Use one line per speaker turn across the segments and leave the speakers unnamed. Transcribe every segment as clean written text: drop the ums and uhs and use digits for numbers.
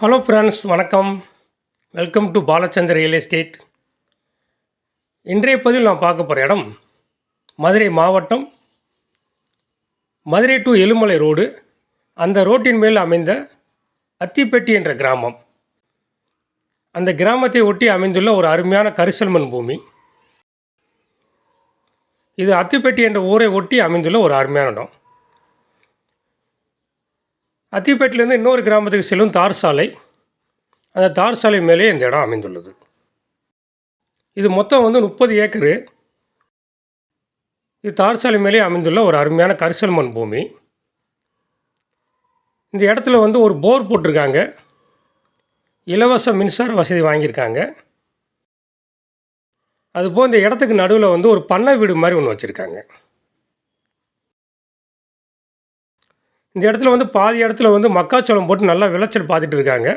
Hello friends, வணக்கம். Welcome to Balachander real estate. இன்றைய பதிவில் நான் பார்க்க போகிற இடம் மதுரை மாவட்டம், மதுரை டு எலுமலை ரோடு. அந்த ரோட்டின் மேல் அமைந்த அத்திப்பட்டி என்ற கிராமம். அந்த கிராமத்தை ஒட்டி அமைந்துள்ள ஒரு அருமையான கரிசல் மண் பூமி. இது அத்திப்பட்டி என்ற ஊரை ஒட்டி அமைந்துள்ள ஒரு அருமையான இடம். அத்திப்பட்டிலேருந்து இன்னொரு கிராமத்துக்கு செல்லும் தார் சாலை. அந்த தார் சாலை மேலே இந்த இடம் அமைந்துள்ளது. இது மொத்தம் 30 ஏக்கரு. இது தார் சாலை மேலே அமைந்துள்ள ஒரு அருமையான கரிசல் மண் பூமி. இந்த இடத்துல ஒரு போர் போட்டிருக்காங்க. இலவச மின்சார வசதி வாங்கியிருக்காங்க. அதுபோல் இந்த இடத்துக்கு நடுவில் ஒரு பண்ணை வீடு மாதிரி ஒன்று வச்சுருக்காங்க. இந்த இடத்துல பாதி இடத்துல மக்காச்சோளம் போட்டு நல்லா விளைச்சல் பார்த்துட்டு இருக்காங்க.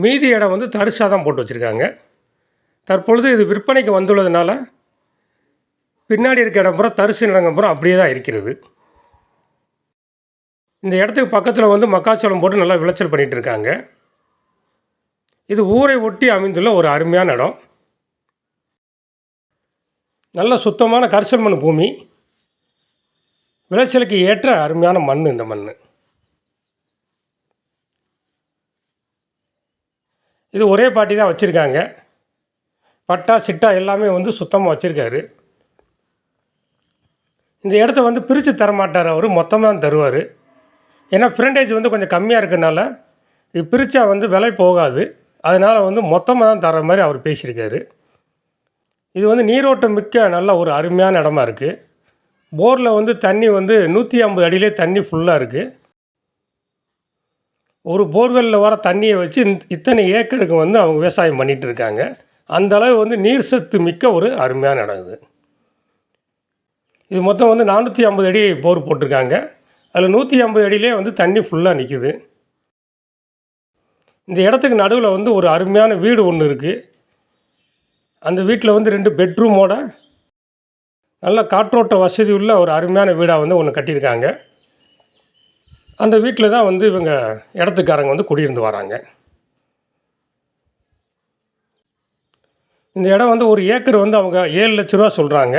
மீதி இடம் தரிசாக தான் போட்டு வச்சுருக்காங்க. தற்பொழுது இது விற்பனைக்கு வந்துள்ளதுனால பின்னாடி இருக்க இடம் பூரா தரிசு இடங்க பூரா அப்படியே தான் இருக்கிறது. இந்த இடத்துக்கு பக்கத்தில் மக்காச்சோளம் போட்டு நல்லா விளைச்சல் பண்ணிகிட்டு இருக்காங்க. இது ஊரை ஒட்டி அமைந்துள்ள ஒரு அருமையான இடம். நல்ல சுத்தமான கரிசல் மண் பூமி. விளைச்சலுக்கு ஏற்ற அருமையான மண் இந்த மண். இது ஒரே பாட்டி தான் வச்சுருக்காங்க. பட்டா சிட்டா எல்லாமே சுத்தமாக வச்சுருக்காரு. இந்த இடத்த பிரித்து தரமாட்டார், அவர் மொத்தமாக தான் தருவார். ஏன்னா ஃப்ரண்டேஜ் கொஞ்சம் கம்மியாக இருக்கிறதுனால இது பிரித்தா விலை போகாது. அதனால் மொத்தமாக தான் தர மாதிரி அவர் பேசியிருக்காரு. இது நீரோட்டம் மிக்க நல்ல ஒரு அருமையான இடமா இருக்குது. போரில் தண்ணி 150 அடியிலே தண்ணி ஃபுல்லாக இருக்குது. ஒரு போர்வெல்லில் வர தண்ணியை வச்சு இத்தனை ஏக்கருக்கு அவங்க விவசாயம் பண்ணிகிட்டு இருக்காங்க. அந்தளவு நீர் சத்து மிக்க ஒரு அருமையான இடம் இது. இது மொத்தம் 450 அடி போர் போட்டிருக்காங்க. அதில் 150 அடியிலே தண்ணி ஃபுல்லாக நிற்குது. இந்த இடத்துக்கு நடுவில் ஒரு அருமையான வீடு ஒன்று இருக்குது. அந்த வீட்டில் 2 பெட்ரூமோட நல்ல காற்றோட்ட வசதி உள்ள ஒரு அருமையான வீடாக ஒன்று கட்டியிருக்காங்க. அந்த வீட்டில் தான் இவங்க இடத்துக்காரங்க குடியிருந்து வராங்க. இந்த இடம் ஒரு ஏக்கர் அவங்க 7 லட்ச ரூபா சொல்கிறாங்க.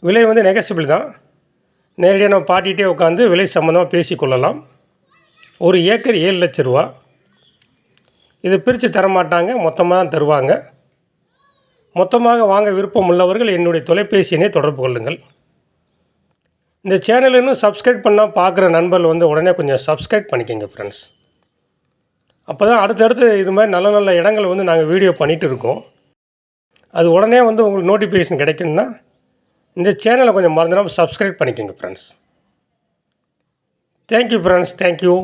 விலை நெகசிபிள் தான். நேரடியாக நம்ம பாட்டிகிட்டே உட்காந்து விலை சம்மந்தமாக பேசிக்கொள்ளலாம். ஒரு ஏக்கர் 7 லட்ச ரூபா. இதை பிரித்து தரமாட்டாங்க, மொத்தமாக தான் தருவாங்க. மொத்தமாக வாங்க விருப்பம் உள்ளவர்கள் என்னுடைய தொலைபேசி எண்ணை தொடர்பு கொள்ளுங்கள். இந்த சேனல் இன்னும் சப்ஸ்கிரைப் பண்ணால் பார்க்குற நண்பர்கள் உடனே கொஞ்சம் சப்ஸ்கிரைப் பண்ணிக்கோங்க ஃப்ரெண்ட்ஸ். அப்போ தான் அடுத்தடுத்து இது மாதிரி நல்ல நல்ல இடங்கள் நாங்கள் வீடியோ பண்ணிகிட்டு இருக்கோம். அது உடனே உங்களுக்கு நோட்டிஃபிகேஷன் கிடைக்கணுன்னா இந்த சேனலை கொஞ்சம் மறந்துடாமல் சப்ஸ்கிரைப் பண்ணிக்கோங்க ஃப்ரெண்ட்ஸ். Thank you friends, thank you.